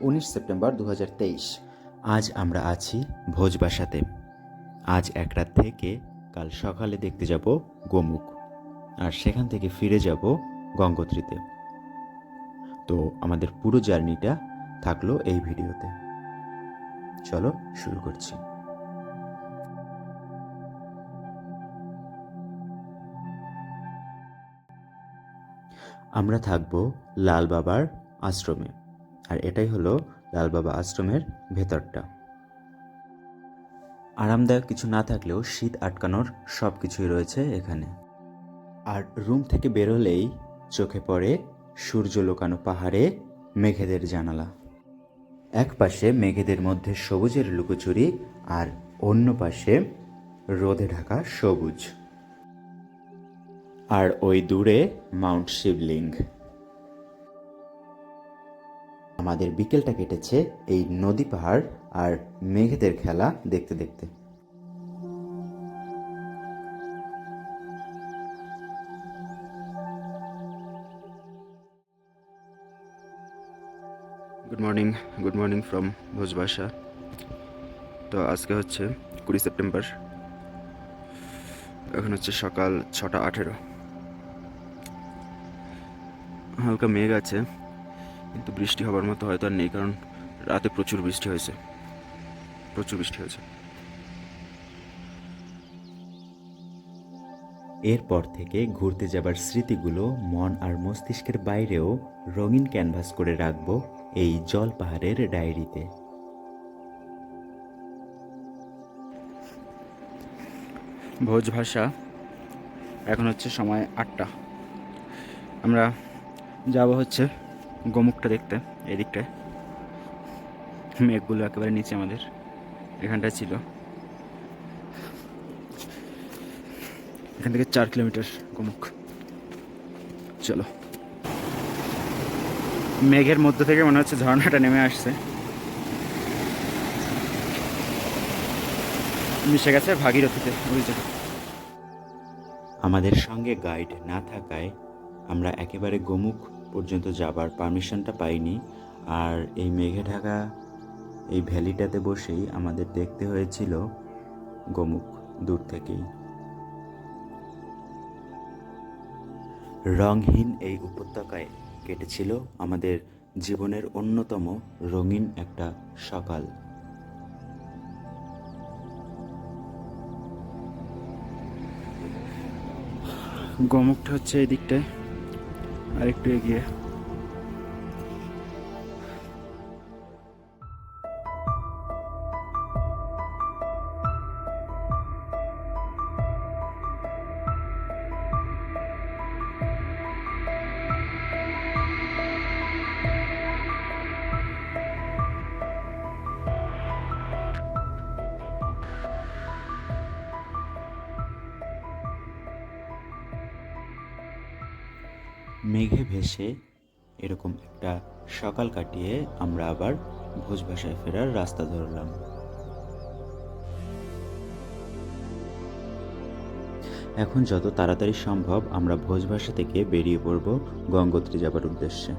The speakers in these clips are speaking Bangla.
19 সেপ্টেম্বর 2023। আজ আমরা আছি ভোজবাসাতে। আজ এক রাত থেকে কাল সকালে দেখতে যাব গোমুখ, আর সেখান থেকে ফিরে যাব গঙ্গোত্রীতে। তো আমাদের পুরো জার্নিটা থাকলো এই ভিডিওতে। চলো শুরু করছি। আমরা থাকব লাল বাবার আশ্রমে, আর এটাই হলো লাল বাবা আশ্রমের ভেতরটা। আরামদায়ক কিছু না থাকলেও শীত আটকানোর সব কিছুই রয়েছে এখানে। আর রুম থেকে বেরোলেই চোখে পড়ে সূর্য লোকানো পাহাড়ে মেঘেদের জানালা। এক পাশে মেঘেদের মধ্যে সবুজের লুকোচুরি, আর অন্য পাশে রোদে ঢাকা সবুজ। আর ওই দূরে মাউন্ট শিবলিঙ্গ। আমাদের বিকেলটা কেটেছে এই নদী পাহাড় আর মেঘেদের খেলা দেখতে দেখতে। Good morning from Bhojbasa. তো আজকে হচ্ছে 20 সেপ্টেম্বর। এখন হচ্ছে সকাল 6:18। হালকা মেঘ আছে, কিন্তু বৃষ্টি হবার মতো হয়তো আর নেই, কারণ রাতে প্রচুর বৃষ্টি হয়েছে। এরপর থেকে ঘুরতে যাবার স্মৃতিগুলো মন আর মস্তিষ্কের বাইরেও রঙিন ক্যানভাস করে রাখবো এই জল পাহাড়ের ডায়েরিতে। ভোজভাষা। এখন হচ্ছে সময় 8টা। আমরা যাব হচ্ছে গোমুখটা দেখতে। এই দিকটায় মেঘগুলো একেবারে নিচে আমাদের এখানটায় ছিল। এখান থেকে 4 কিলোমিটার গোমুখ। চলো। মেঘের মধ্য থেকে মনে হচ্ছে ঝর্ণাটা নেমে আসছে, মিশে গেছে ভাগীরথীতে। আমাদের সঙ্গে গাইড না থাকায় আমরা একেবারে গোমুখ পর্যন্ত যাবার পারমিশনটা পাইনি। আর এই মেঘে ঢাকা এই ভ্যালিটাতে বসেই আমাদের দেখতে হয়েছিল গোমুখ দূর থেকেই। রংহীন এই উপত্যকায় কেটেছিল আমাদের জীবনের অন্যতম রঙিন একটা সকাল। গোমুখটা হচ্ছে এই দিকটায়, আর একটু এগিয়ে। মেঘে ভেসে এরকম একটা সকাল কাটিয়ে আমরা আবার ভোজবাসায় ফেরার রাস্তা ধরলাম। এখন যত তাড়াতাড়ি সম্ভব আমরা ভোজবাসা থেকে বেরিয়ে পড়ব গঙ্গোত্রী যাবার উদ্দেশ্যে।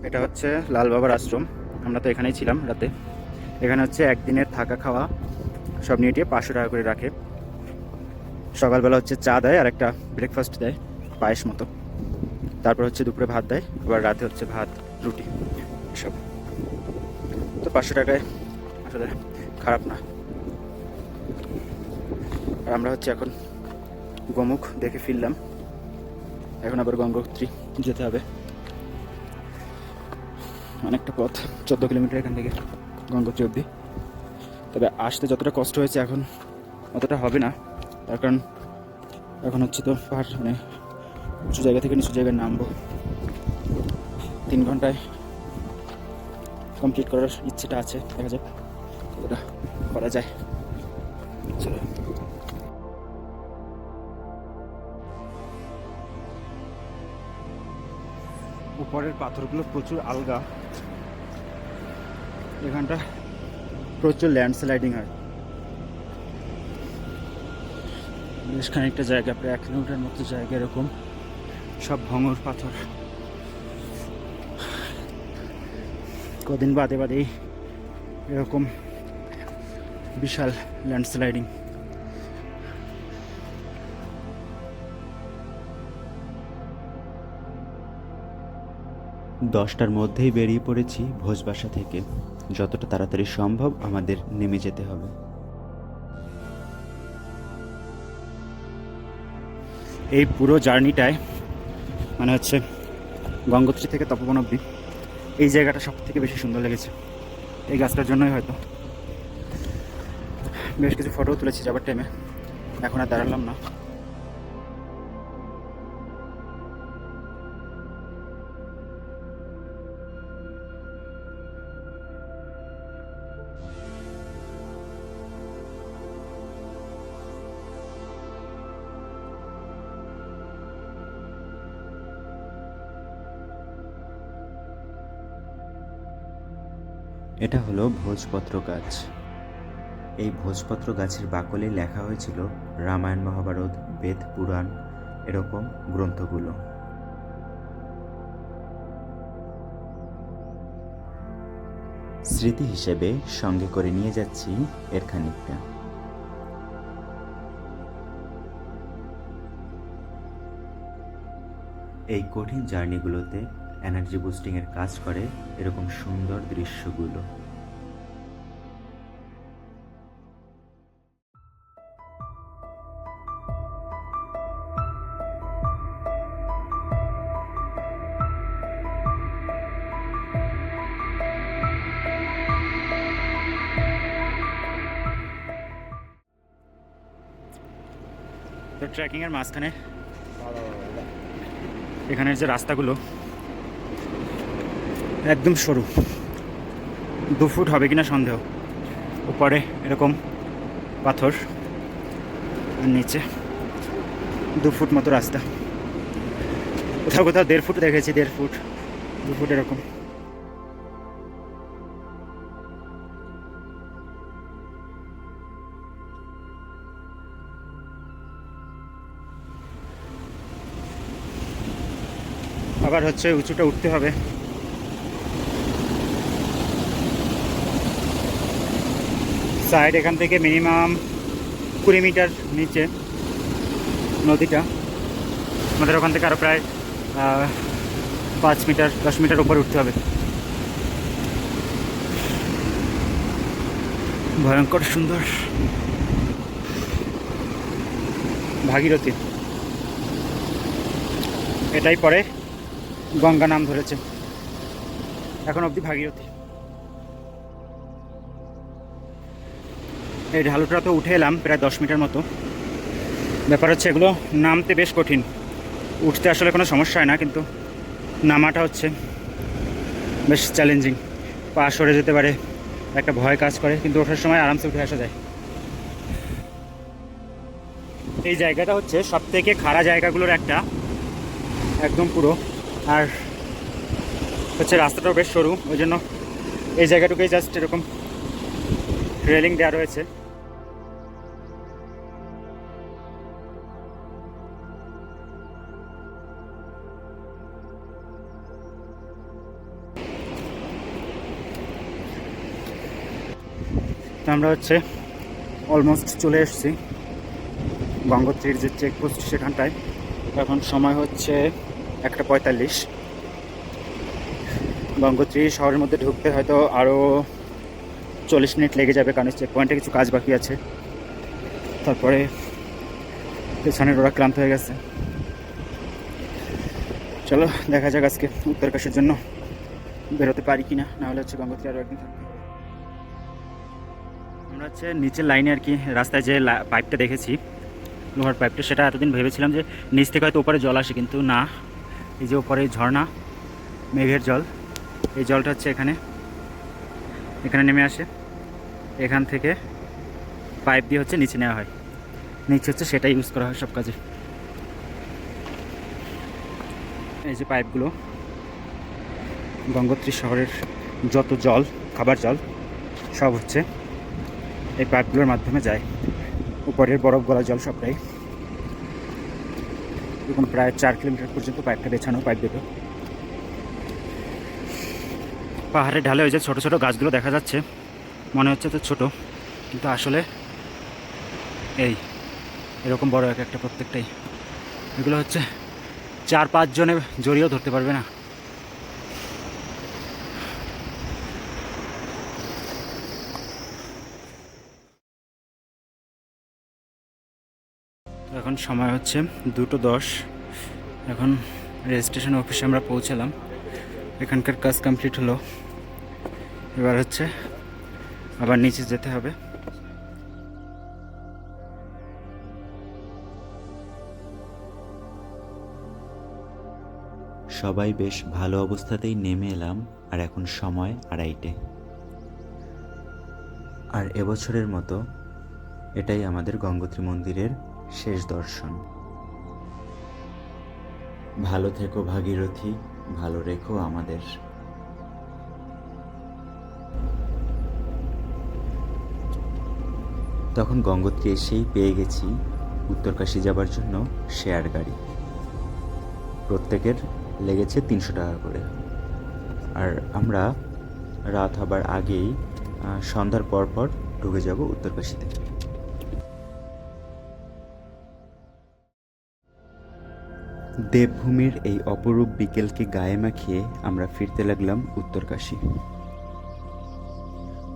এটা হচ্ছে লাল বাবার আশ্রম। আমরা তো এখানেই ছিলাম রাতে। এখানে হচ্ছে একদিনের থাকা খাওয়া সব নিয়ে 500 টাকা করে রাখে। সকালবেলা হচ্ছে চা দেয়, আর একটা ব্রেকফাস্ট দেয় পায়েস মতো। তারপর হচ্ছে দুপুরে ভাত দেয়, আবার রাতে হচ্ছে ভাত রুটি এসব। তো 500 টাকায় আসলে খারাপ না। আর আমরা হচ্ছে এখন গোমুখ দেখে ফিরলাম। এখন আবার গঙ্গোত্রী যেতে হবে। অনেকটা পথ, 14 কিলোমিটার এখান থেকে গঙ্গোত্রী অবধি। তবে আসতে যতটা কষ্ট হয়েছে এখন অতটা হবে না, তার কারণ এখন হচ্ছে তো পাহাড়, মানে উঁচু জায়গা থেকে নিচু জায়গায় নামবো। 3 ঘন্টায় কমপ্লিট করার ইচ্ছেটা আছে, দেখা যাক কতটা করা যায়। চলো। উপরের পাথরগুলো প্রচুর আলগা। এখানটা প্রচুর ল্যান্ডস্লাইডিং হয়। বেশ খানিকটা জায়গা, প্রায় 1 কিলোমিটার মতো জায়গা এরকম সব ভাঙর পাথর। কদিন বাদে বাদেই এরকম বিশাল ল্যান্ডস্লাইডিং। দশটার মধ্যেই বেরিয়ে পড়েছি ভোজবাসা থেকে। যতটা তাড়াতাড়ি সম্ভব আমাদের নেমে যেতে হবে। এই পুরো জার্নিটায় মানে হচ্ছে গঙ্গোত্রী থেকে তপবন অবধি এই জায়গাটা সব থেকে বেশি সুন্দর লেগেছে। এই গাছটার জন্যই হয়তো। বেশ কিছু ফটোও তুলেছি যাবার টাইমে, এখন আর দাঁড়ালাম না। এটা হলো ভোজপত্র গাছ। এই ভোজপত্র গাছের বাকলে লেখা হয়েছিল রামায়ণ, মহাভারত, বেদ, পুরাণ এরকম গ্রন্থগুলো। স্মৃতি হিসেবে সঙ্গে করে নিয়ে যাচ্ছি এর খানিকটা। এই কঠিন জার্নিগুলোতে এনার্জি বুস্টিংয়ের কাজ করে এরকম সুন্দর দৃশ্যগুলো। তো ট্রেকিংয়ের মাঝখানে এখানের যে রাস্তাগুলো একদম সরু, 2 ফুট হবে কিনা সন্দেহ। উপরে এরকম পাথর আর নিচে 2 ফুট মতো রাস্তা। কোথাও কোথাও 1.5 ফুট দেখেছি, 1.5 ফুট 2 ফুট এরকম। আবার হচ্ছে উঁচুটা উঠতে হবে। সাইড এখান থেকে মিনিমাম 20 মিটার নিচে নদীটা। আমাদের ওখান থেকে আরও প্রায় 5 মিটার 10 মিটার উপরে উঠতে হবে। ভয়ঙ্কর সুন্দর। ভাগীরথী, এটাই পরে গঙ্গা নাম ধরেছে, এখন অবধি ভাগীরথী। এই ঢালুটা তো উঠে এলাম প্রায় 10 মিটার মতো। ব্যাপার হচ্ছে এগুলো নামতে বেশ কঠিন, উঠতে আসলে কোনো সমস্যা হয় না, কিন্তু নামাটা হচ্ছে বেশ চ্যালেঞ্জিং। পা সরে যেতে পারে, একটা ভয় কাজ করে, কিন্তু ওঠার সময় আরামসে উঠে আসা যায়। এই জায়গাটা হচ্ছে সব থেকে খাড়া জায়গাগুলোর একটা, একদম পুরো। আর হচ্ছে রাস্তাটাও বেশ সরু, ওই জন্য এই জায়গাটুকুই জাস্ট এরকম রেলিং দেওয়া রয়েছে। তো আমরা হচ্ছে অলমোস্ট চলে এসেছি গঙ্গোত্রীর যে চেকপোস্ট সেখানটায়। এখন সময় হচ্ছে 1:45। গঙ্গোত্রী শহরের মধ্যে ঢুকতে হয়তো আরও 40 মিনিট লেগে যাবে, কারণ চেক পয়েন্টে কিছু কাজ বাকি আছে। তারপরে পেছনের ওরা ক্লান্ত হয়ে গেছে। চলো দেখা যাক আজকে উত্তরকাশীর জন্য বেরোতে পারি কিনা, নাহলে হচ্ছে গঙ্গোত্রী আরও একদিন থাকবে। আমরা হচ্ছে নিচের লাইনে আর কি রাস্তায় যে পাইপটা দেখেছি, লোহার পাইপটা, সেটা এতদিন ভেবেছিলাম যে নিচ থেকে হয়তো উপরে জল আসে, কিন্তু না। এই যে উপরে ঝর্ণা, মেঘের জল, এই জলটা হচ্ছে এখানে নেমে আসে। এখান থেকে পাইপ দিয়ে হচ্ছে নিচে নেওয়া হয়, নিচে হচ্ছে সেটাই ইউজ করা হয় সব কাজে। এই যে পাইপগুলো, গঙ্গোত্রী শহরের যত জল, খাবার জল সব হচ্ছে এই পাইপগুলোর মাধ্যমে যায়। উপরের বরফ গলা জল সবটাই এরকম প্রায় 4 কিলোমিটার পর্যন্ত পাইপটা বেছানো, পাইপ দুটো। পাহাড়ের ঢালে ওই যে ছোটো ছোটো গাছগুলো দেখা যাচ্ছে, মনে হচ্ছে তো ছোট, কিন্তু আসলে এই এরকম বড় এক একটা প্রত্যেকটাই। এগুলো হচ্ছে 4-5 জনে জড়িয়েও ধরতে পারবে না। এখন সময় হচ্ছে 2:10। এখন রেজিস্ট্রেশন অফিসে আমরা পৌঁছালাম, এখানকার কাজ কমপ্লিট হলো। এবার হচ্ছে আবার নিচে যেতে হবে। সবাই বেশ ভালো অবস্থাতেই নেমে এলাম, আর এখন সময় 2:30। আর এবছরের মতো এটাই আমাদের গঙ্গোত্রী মন্দিরের শেষ দর্শন। ভালো থেকো ভাগীরথী, ভালো রেখো আমাদের। তখন গঙ্গোত্রী এসেই পেয়ে গেছি উত্তরকাশী যাবার জন্য শেয়ার গাড়ি। প্রত্যেকের লেগেছে 300 টাকা করে। আর আমরা রাত হবার আগেই সন্ধ্যার পর পর ঢুকে যাব উত্তরকাশীতে। দেবভূমির এই অপরূপ বিকেলকে গায়ে মাখিয়ে আমরা ফিরতে লাগলাম উত্তরকাশী।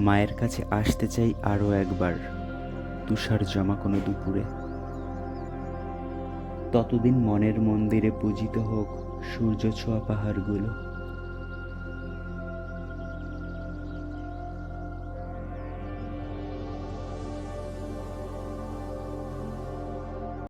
মায়ের কাছে আসতে চাই আরও একবার, তুষার জমা কোনো দুপুরে। ততদিন মনের মন্দিরে পূজিত হোক সূর্য ছোঁয়া পাহাড়গুলো।